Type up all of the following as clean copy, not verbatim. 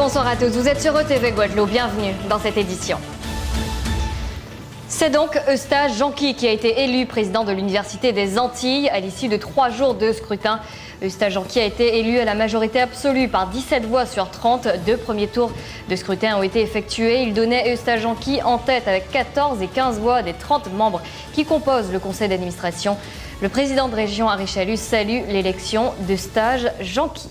bonsoir à tous. Vous êtes sur ETV Guadeloupe. Bienvenue dans cette édition. C'est donc Eustache Janqui qui a été élu président de l'Université des Antilles à l'issue de 3 jours de scrutin. Eustache Janqui a été élu à la majorité absolue par 17 voix sur 30. 2 premiers tours de scrutin ont été effectués. Il donnait Eustache Janqui en tête avec 14 et 15 voix des 30 membres qui composent le conseil d'administration. Le président de région, Harry Chalus, salue l'élection d'Eustache Janqui.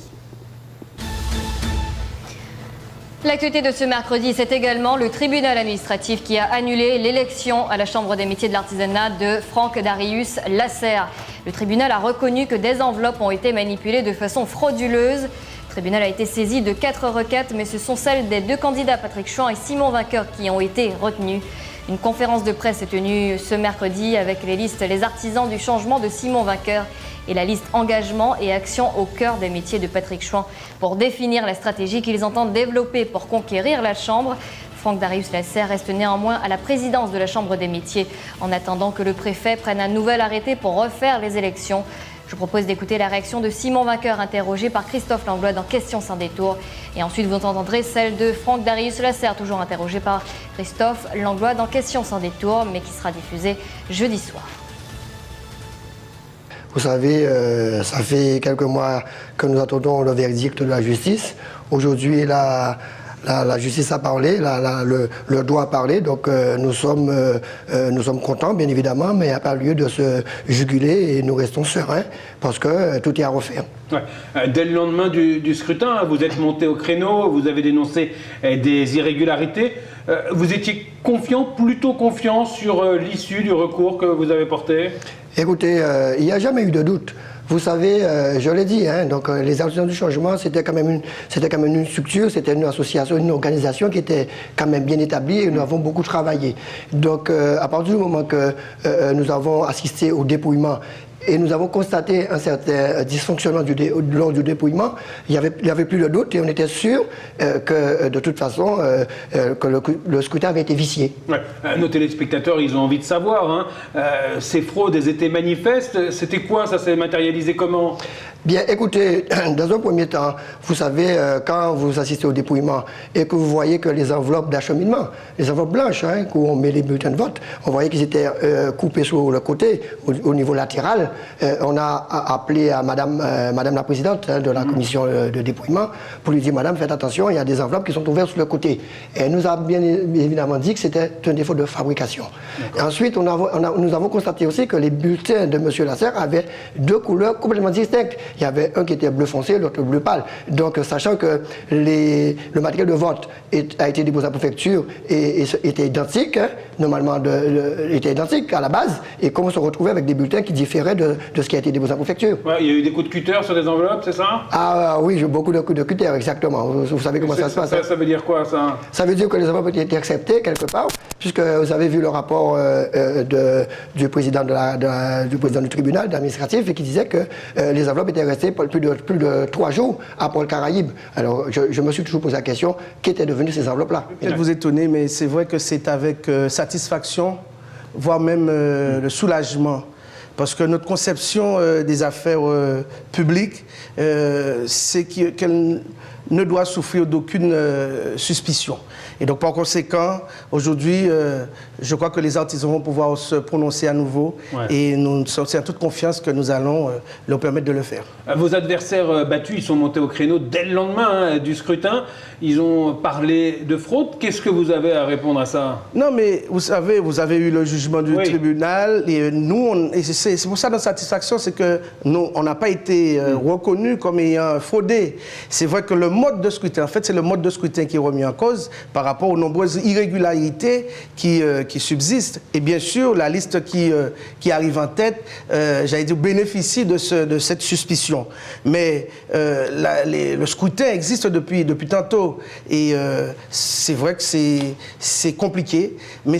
L'actualité de ce mercredi, c'est également le tribunal administratif qui a annulé l'élection à la Chambre des métiers de l'artisanat de Franck Darius Lasserre. Le tribunal a reconnu que des enveloppes ont été manipulées de façon frauduleuse. Le tribunal a été saisi de 4 requêtes, mais ce sont celles des 2 candidats, Patrick Chouan et Simon Vainqueur, qui ont été retenues. Une conférence de presse est tenue ce mercredi avec les listes Les artisans du changement de Simon Vainqueur et la liste Engagement et Action au cœur des métiers de Patrick Chouan pour définir la stratégie qu'ils entendent développer pour conquérir la Chambre. Franck Darius Lasserre reste néanmoins à la présidence de la Chambre des métiers en attendant que le préfet prenne un nouvel arrêté pour refaire les élections. Je vous propose d'écouter la réaction de Simon Vainqueur interrogé par Christophe Langlois dans Questions sans détour. Et ensuite, vous entendrez celle de Franck Darius Lasserre, toujours interrogé par Christophe Langlois dans Questions sans détour, mais qui sera diffusée jeudi soir. Vous savez, ça fait quelques mois que nous attendons le verdict de la justice. Aujourd'hui, la justice a parlé, le droit a parlé, donc nous sommes contents, bien évidemment, mais il n'y a pas lieu de se juguler et nous restons sereins parce que tout est à refaire. Ouais. Dès le lendemain du scrutin, vous êtes monté au créneau, vous avez dénoncé des irrégularités. Vous étiez plutôt confiant sur l'issue du recours que vous avez porté? Écoutez, il n'y a jamais eu de doute. Vous savez, je l'ai dit, donc les artisans du changement, c'était quand même une structure, c'était une association, une organisation qui était quand même bien établie et nous avons beaucoup travaillé. Donc, à partir du moment que nous avons assisté au dépouillement et nous avons constaté un certain dysfonctionnement lors du dépouillement, il n'y avait plus de doute et on était sûr que de toute façon que le scrutin avait été vicié. Ouais. Nos téléspectateurs, ils ont envie de savoir, ces fraudes, elles étaient manifestes. C'était quoi? Ça s'est matérialisé comment? Bien, écoutez, dans un premier temps, vous savez, quand vous assistez au dépouillement et que vous voyez que les enveloppes d'acheminement, les enveloppes blanches, où on met les bulletins de vote, on voyait qu'ils étaient coupés sur le côté, au niveau latéral. On a appelé à Madame la Présidente de la commission de dépouillement pour lui dire, Madame, faites attention, il y a des enveloppes qui sont ouvertes sur le côté. Et elle nous a bien évidemment dit que c'était un défaut de fabrication. Et ensuite, nous avons constaté aussi que les bulletins de M. Lasserre avaient 2 couleurs complètement distinctes. Il y avait un qui était bleu foncé, l'autre bleu pâle. Donc, sachant que le matériel de vote a été déposé à la préfecture et était identique, normalement était identique à la base, et qu'on se retrouvait avec des bulletins qui différaient de ce qui a été déposé à la préfecture. Ouais, il y a eu des coups de cutter sur des enveloppes, c'est ça? Ah oui, j'ai beaucoup de coups de cutter, exactement. Vous savez comment ça se passe. Ça veut dire quoi, ça? Ça veut dire que les enveloppes ont été acceptées quelque part, puisque vous avez vu le rapport du président du tribunal administratif et qui disait que les enveloppes étaient restées plus de 3 jours à Port-Caraïbe. Alors, je me suis toujours posé la question, qu'étaient devenues ces enveloppes-là? Peut-être vous étonner, mais c'est vrai que c'est avec satisfaction, voire même le soulagement. Parce que notre conception des affaires publiques, c'est qu'elle ne doit souffrir d'aucune suspicion. Et donc, par conséquent, aujourd'hui, je crois que les artisans vont pouvoir se prononcer à nouveau. Ouais. Et c'est en toute confiance que nous allons leur permettre de le faire. Vos adversaires battus, ils sont montés au créneau dès le lendemain du scrutin. Ils ont parlé de fraude. Qu'est-ce que vous avez à répondre à ça? Non, mais vous savez, vous avez eu le jugement du tribunal. Et nous, c'est pour ça notre satisfaction, c'est que nous, on n'a pas été reconnus comme ayant fraudé. C'est vrai que le mode de scrutin, en fait, c'est le mode de scrutin qui est remis en cause par rapport aux nombreuses irrégularités qui subsistent. Et bien sûr, la liste qui arrive en tête, j'allais dire, bénéficie de cette suspicion. Mais le scrutin existe depuis tantôt. Et c'est vrai que c'est compliqué, mais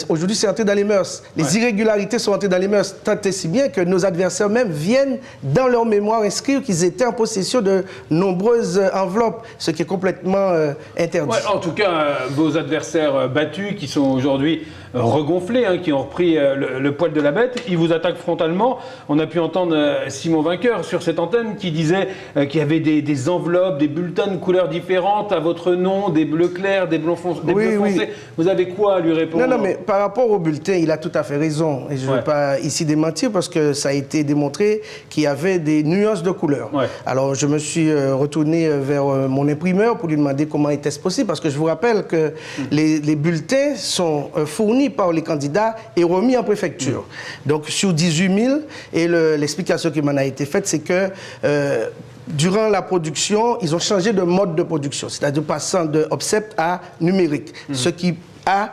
aujourd'hui, c'est entré dans les mœurs. Les irrégularités sont entrées dans les mœurs, tant et si bien que nos adversaires même viennent dans leur mémoire inscrire qu'ils étaient en possession de nombreuses enveloppe, ce qui est complètement interdit. Ouais, en tout cas, vos adversaires battus, qui sont aujourd'hui regonflés, hein, qui ont repris le poil de la bête, ils vous attaquent frontalement. On a pu entendre Simon Vainqueur sur cette antenne qui disait qu'il y avait des enveloppes, des bulletins de couleurs différentes à votre nom, des bleus clairs, des bleus foncés. Oui. Vous avez quoi à lui répondre? Non, mais par rapport au bulletin, il a tout à fait raison. Et je ne veux pas ici démentir parce que ça a été démontré qu'il y avait des nuances de couleurs. Ouais. Alors, je me suis retourné vers mon imprimeur pour lui demander comment était-ce possible, parce que je vous rappelle que les bulletins sont fournis par les candidats et remis en préfecture. Donc, sur 18 000, et l'explication qui m'en a été faite, c'est que durant la production, ils ont changé de mode de production, c'est-à-dire passant de offset à numérique, ce qui a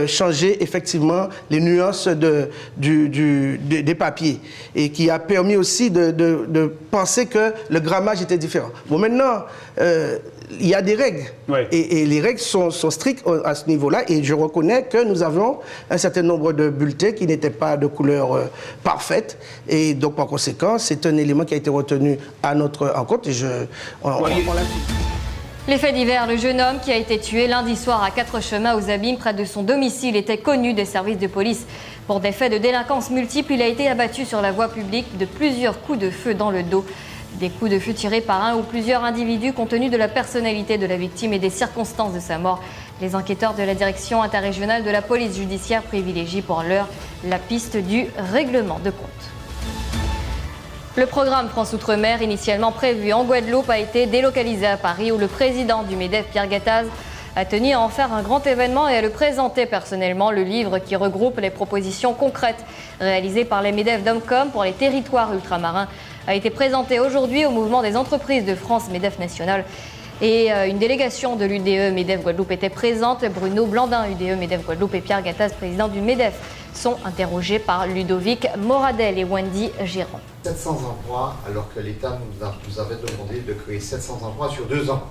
changer effectivement les nuances des papiers et qui a permis aussi de penser que le grammage était différent. Bon, maintenant, il y a des règles et les règles sont strictes à ce niveau-là et je reconnais que nous avons un certain nombre de bulletins qui n'étaient pas de couleur parfaite et donc par conséquent, c'est un élément qui a été retenu à notre encontre et on l'a fait. Les faits divers, le jeune homme qui a été tué lundi soir à 4 chemins aux Abîmes près de son domicile était connu des services de police. Pour des faits de délinquance multiples, il a été abattu sur la voie publique de plusieurs coups de feu dans le dos. Des coups de feu tirés par un ou plusieurs individus compte tenu de la personnalité de la victime et des circonstances de sa mort. Les enquêteurs de la direction interrégionale de la police judiciaire privilégient pour l'heure la piste du règlement de compte. Le programme France Outre-mer, initialement prévu en Guadeloupe, a été délocalisé à Paris où le président du MEDEF, Pierre Gattaz, a tenu à en faire un grand événement et à le présenter personnellement. Le livre qui regroupe les propositions concrètes réalisées par les MEDEF d'Omcom pour les territoires ultramarins a été présenté aujourd'hui au mouvement des entreprises de France MEDEF National. Et une délégation de l'UDE MEDEF Guadeloupe était présente. Bruno Blandin, UDE MEDEF Guadeloupe, et Pierre Gattaz, président du MEDEF, sont interrogés par Ludovic Moradel et Wendy Giron. 700 emplois, alors que l'État nous avait demandé de créer 700 emplois sur 2 ans.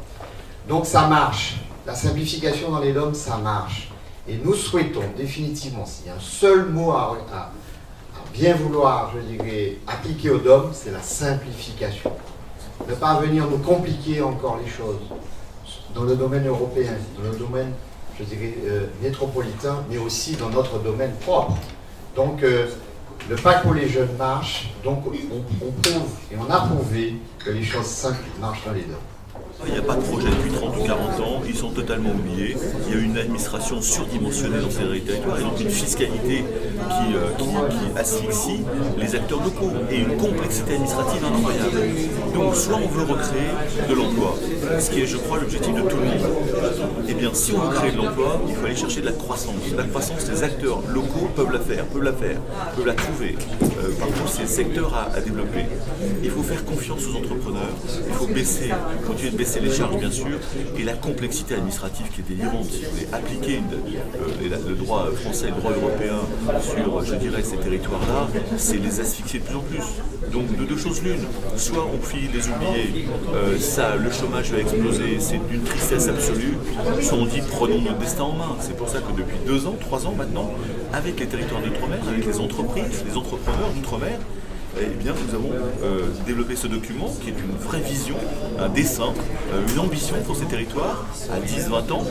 Donc ça marche. La simplification dans les DOM, ça marche. Et nous souhaitons définitivement, s'il y a un seul mot à bien vouloir, je dirais, appliquer aux DOM, c'est la simplification. Ne pas venir nous compliquer encore les choses dans le domaine européen, dans le domaine, je dirais, métropolitain, mais aussi dans notre domaine propre. Donc, le pacte pour les jeunes marche, donc on prouve et on a prouvé que les choses simples marchent dans les DOM. Il n'y a pas de projet depuis 30 ou 40 ans, ils sont totalement oubliés. Il y a une administration surdimensionnée dans ces territoires et donc une fiscalité qui asphyxie les acteurs locaux et une complexité administrative incroyable. Donc soit on veut recréer de l'emploi, ce qui est je crois l'objectif de tout le monde. Et bien si on veut créer de l'emploi, il faut aller chercher de la croissance. La croissance, les acteurs locaux peuvent la trouver par tous ces secteurs à développer. Il faut faire confiance aux entrepreneurs, il faut continuer de baisser les charges bien sûr, et la complexité administrative qui est délirante. Si vous voulez appliquer le droit français et le droit européen sur, je dirais, ces territoires-là, c'est les asphyxier de plus en plus. Donc de deux choses l'une, soit on finit de les oublier, le chômage va exploser, c'est d'une tristesse absolue, soit on dit prenons notre destin en main. C'est pour ça que depuis 2 ans, 3 ans maintenant, avec les territoires d'outre-mer, avec les entreprises, les entrepreneurs d'outre-mer, eh bien, nous avons développé ce document qui est une vraie vision, un dessin, une ambition pour ces territoires. À 10-20 ans,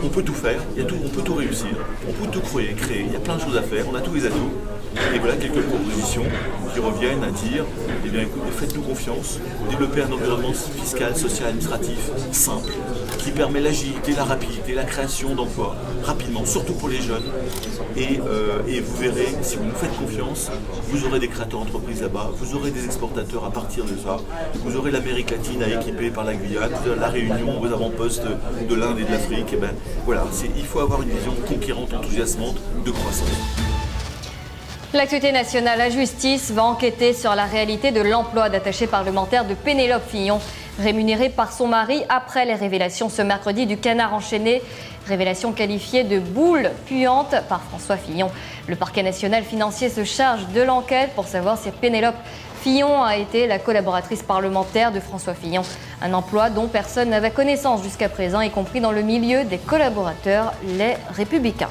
on peut tout faire, on peut tout réussir, on peut tout créer, il y a plein de choses à faire, on a tous les atouts. Et voilà quelques propositions qui reviennent à dire, eh bien écoutez, faites-nous confiance, développez un environnement fiscal, social, administratif simple, qui permet l'agilité, la rapidité, la création d'emplois rapidement, surtout pour les jeunes. Et vous verrez, si vous nous faites confiance, vous aurez des créateurs d'entreprises là-bas, vous aurez des exportateurs à partir de ça, vous aurez l'Amérique latine à équiper par la Guyane, la Réunion, vos avant-postes de l'Inde et de l'Afrique. Et ben voilà, il faut avoir une vision conquérante, enthousiasmante de croissance. L'actualité nationale, la justice va enquêter sur la réalité de l'emploi d'attaché parlementaire de Pénélope Fillon, rémunérée par son mari après les révélations ce mercredi du Canard enchaîné. Révélation qualifiée de boule puante par François Fillon. Le parquet national financier se charge de l'enquête pour savoir si Pénélope Fillon a été la collaboratrice parlementaire de François Fillon. Un emploi dont personne n'avait connaissance jusqu'à présent, y compris dans le milieu des collaborateurs, les Républicains.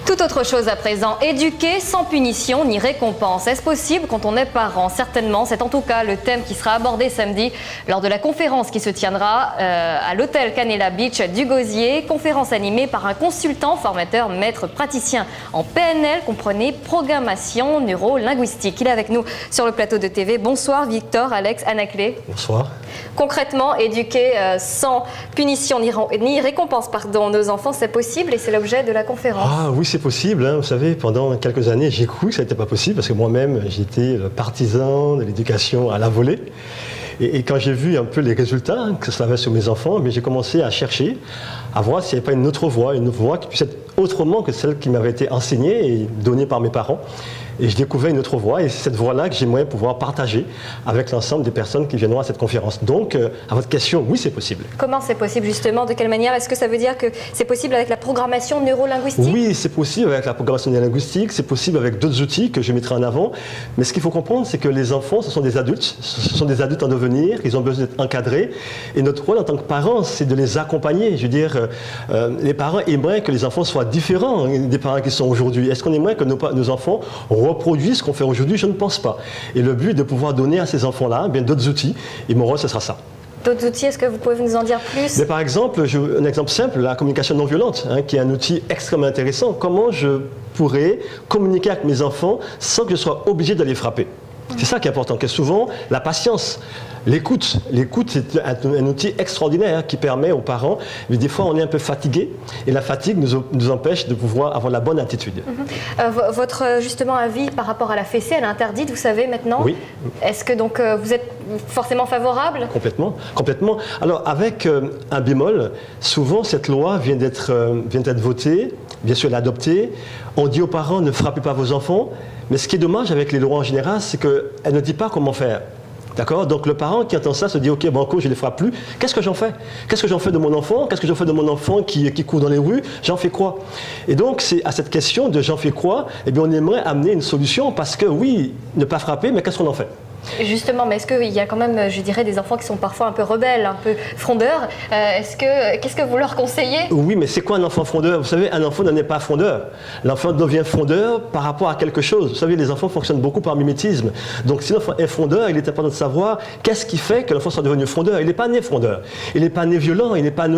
Tout autre chose à présent, éduquer sans punition ni récompense. Est-ce possible quand on est parent? Certainement, c'est en tout cas le thème qui sera abordé samedi lors de la conférence qui se tiendra à l'hôtel Canela Beach du Gosier. Conférence animée par un consultant, formateur, maître praticien en PNL, comprenez programmation neuro-linguistique. Il est avec nous sur le plateau de TV. Bonsoir Victor, Alex, Anaclé. Bonsoir. Concrètement, éduquer sans punition ni récompense nos enfants, c'est possible et c'est l'objet de la conférence. Ah oui, c'est possible. Hein. Vous savez, pendant quelques années, j'ai cru que ça n'était pas possible parce que moi-même, j'étais partisan de l'éducation à la volée. Et quand j'ai vu un peu les résultats que ça avait sur mes enfants, j'ai commencé à chercher, à voir s'il n'y avait pas une autre voie qui puisse être autrement que celle qui m'avait été enseignée et donnée par mes parents. Et je découvrais une autre voie, et c'est cette voie-là que j'aimerais pouvoir partager avec l'ensemble des personnes qui viendront à cette conférence. Donc, à votre question, oui, c'est possible. Comment c'est possible, justement? De quelle manière? Est-ce que ça veut dire que c'est possible avec la programmation neuro-linguistique? Oui, c'est possible avec la programmation neuro-linguistique, c'est possible avec d'autres outils que je mettrai en avant. Mais ce qu'il faut comprendre, c'est que les enfants, ce sont des adultes. Ce sont des adultes en devenir, ils ont besoin d'être encadrés. Et notre rôle en tant que parents, c'est de les accompagner. Je veux dire, les parents aimeraient que les enfants soient différents des parents qui sont aujourd'hui. Est-ce qu'on aimerait que nos enfants reproduisent ce qu'on fait aujourd'hui? Je ne pense pas. Et le but est de pouvoir donner à ces enfants-là d'autres outils. Et mon rôle, ce sera ça. D'autres outils, est-ce que vous pouvez nous en dire plus? Mais par exemple, un exemple simple, la communication non violente, qui est un outil extrêmement intéressant. Comment je pourrais communiquer avec mes enfants sans que je sois obligé de les frapper? C'est ça qui est important, que souvent, la patience, l'écoute c'est un outil extraordinaire qui permet aux parents, mais des fois on est un peu fatigué et la fatigue nous empêche de pouvoir avoir la bonne attitude. Votre justement avis par rapport à la fessée, elle est interdite, vous savez maintenant? Oui. Est-ce que donc vous êtes forcément favorable? Complètement. Alors avec un bémol, souvent cette loi vient d'être votée, bien sûr elle est adoptée. On dit aux parents ne frappez pas vos enfants, mais ce qui est dommage avec les lois en général, c'est qu'elle ne dit pas comment faire. D'accord? Donc le parent qui entend ça se dit, ok, banco, je ne les frappe plus. Qu'est-ce que j'en fais? Qu'est-ce que j'en fais de mon enfant? Qu'est-ce que j'en fais de mon enfant qui court dans les rues? J'en fais quoi? Et donc c'est à cette question de j'en fais quoi, eh bien on aimerait amener une solution parce que oui, ne pas frapper, mais qu'est-ce qu'on en fait? Justement, mais est-ce qu'il y a quand même, je dirais, des enfants qui sont parfois un peu rebelles, un peu frondeurs? Qu'est-ce que vous leur conseillez? Oui, mais c'est quoi un enfant frondeur? Vous savez, un enfant n'est pas frondeur. L'enfant devient frondeur par rapport à quelque chose. Vous savez, les enfants fonctionnent beaucoup par mimétisme. Donc si l'enfant est frondeur, il est important de savoir qu'est-ce qui fait que l'enfant soit devenu frondeur. Il n'est pas né frondeur. Il n'est pas né violent, il n'est pas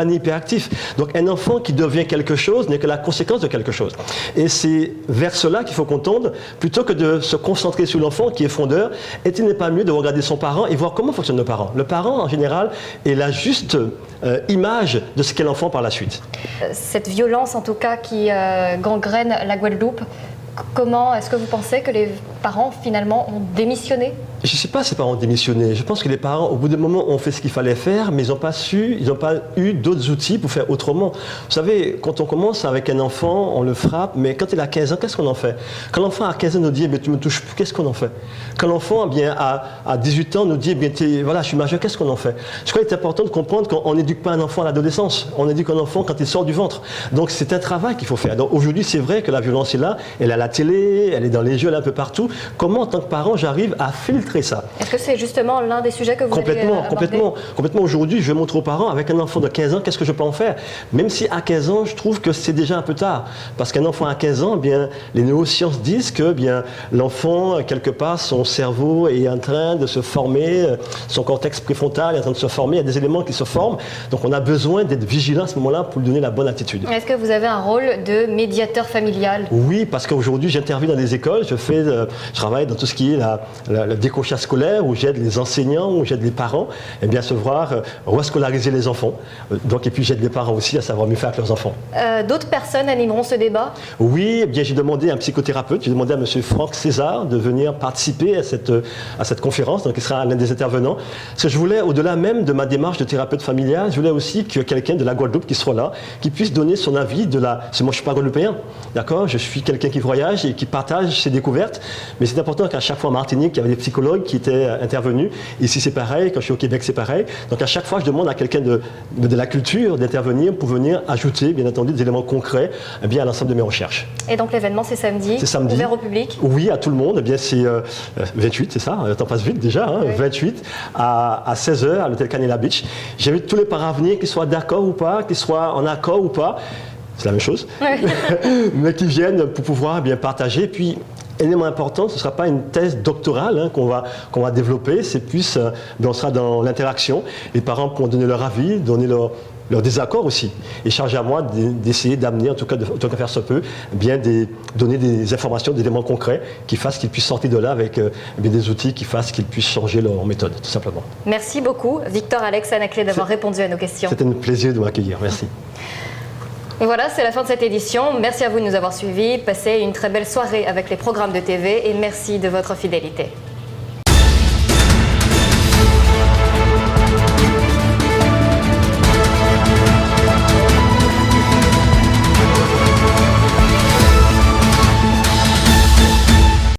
né hyperactif. Donc un enfant qui devient quelque chose n'est que la conséquence de quelque chose. Et c'est vers cela qu'il faut qu'on tende, plutôt que de se concentrer sur l'enfant qui est frondeur. Est-il n'est pas mieux de regarder son parent et voir comment fonctionnent nos parents? Le parent, en général, est la juste image de ce qu'est l'enfant par la suite. Cette violence, en tout cas, qui gangrène la Guadeloupe, comment est-ce que vous pensez que les parents, finalement, ont démissionné? Je ne sais pas si les parents ont démissionné. Je pense que les parents, au bout d'un moment, ont fait ce qu'il fallait faire, mais ils n'ont pas eu d'autres outils pour faire autrement. Vous savez, quand on commence avec un enfant, on le frappe, mais quand il a 15 ans, qu'est-ce qu'on en fait? Quand l'enfant a 15 ans nous dit, tu me touches plus, qu'est-ce qu'on en fait? Quand l'enfant à 18 ans nous dit, voilà, je suis majeur, qu'est-ce qu'on en fait? Je crois qu'il est important de comprendre qu'on n'éduque pas un enfant à l'adolescence, on éduque un enfant quand il sort du ventre. Donc c'est un travail qu'il faut faire. Donc aujourd'hui, c'est vrai que la violence est là, elle est à la télé, elle est dans les jeux, elle est un peu partout. Comment, en tant que parent, j'arrive à filtrer ça? Est-ce que c'est justement l'un des sujets que vous avez abordé? Complètement. Aujourd'hui, je vais montrer aux parents, avec un enfant de 15 ans, qu'est-ce que je peux en faire? Même si à 15 ans, je trouve que c'est déjà un peu tard. Parce qu'un enfant à 15 ans, les neurosciences disent que l'enfant, quelque part, son cerveau est en train de se former, son cortex préfrontal est en train de se former, il y a des éléments qui se forment. Donc on a besoin d'être vigilant à ce moment-là pour lui donner la bonne attitude. Est-ce que vous avez un rôle de médiateur familial? Oui, parce qu'aujourd'hui, j'interviens dans des écoles, je travaille dans tout ce qui est le décrochage scolaire, où j'aide les enseignants, où j'aide les parents, à savoir rescolariser les enfants. Et puis j'aide les parents aussi à savoir mieux faire avec leurs enfants. D'autres personnes animeront ce débat? Oui, j'ai demandé à un psychothérapeute, j'ai demandé à M. Franck César de venir participer à cette conférence, donc il sera l'un des intervenants. Parce que je voulais, au-delà même de ma démarche de thérapeute familial, je voulais aussi que quelqu'un de la Guadeloupe qui soit là, qui puisse donner son avis moi je ne suis pas guadeloupéen, d'accord? Je suis quelqu'un qui voyage et qui partage ses découvertes, mais c'est important qu'à chaque fois en Martinique, il y avait des psychologues qui étaient intervenus. Ici c'est pareil, quand je suis au Québec c'est pareil. Donc à chaque fois je demande à quelqu'un de la culture d'intervenir pour venir ajouter bien entendu des éléments concrets à l'ensemble de mes recherches. Et donc l'événement c'est samedi, ouvert au public? Oui, à tout le monde. C'est 28, c'est ça, le temps passe vite déjà, oui. 28 à 16h à l'hôtel Canela Beach. J'invite tous les parents à venir, qu'ils soient d'accord ou pas, qu'ils soient en accord ou pas. c'est la même chose, mais qui viennent pour pouvoir bien partager. Puis, élément important, ce ne sera pas une thèse doctorale qu'on va développer, c'est plus, on sera dans l'interaction. Les parents pourront donner leur avis, donner leur désaccord aussi. Et charge à moi d'essayer d'amener, en tout cas faire ce peu, bien donner des informations, des éléments concrets qui fassent qu'ils puissent sortir de là avec des outils qui fassent qu'ils puissent changer leur méthode, tout simplement. Merci beaucoup, Victor Alex Anaclet, d'avoir répondu à nos questions. C'était un plaisir de m'accueillir. Merci. Et voilà, c'est la fin de cette édition. Merci à vous de nous avoir suivis. Passez une très belle soirée avec les programmes de TV et merci de votre fidélité.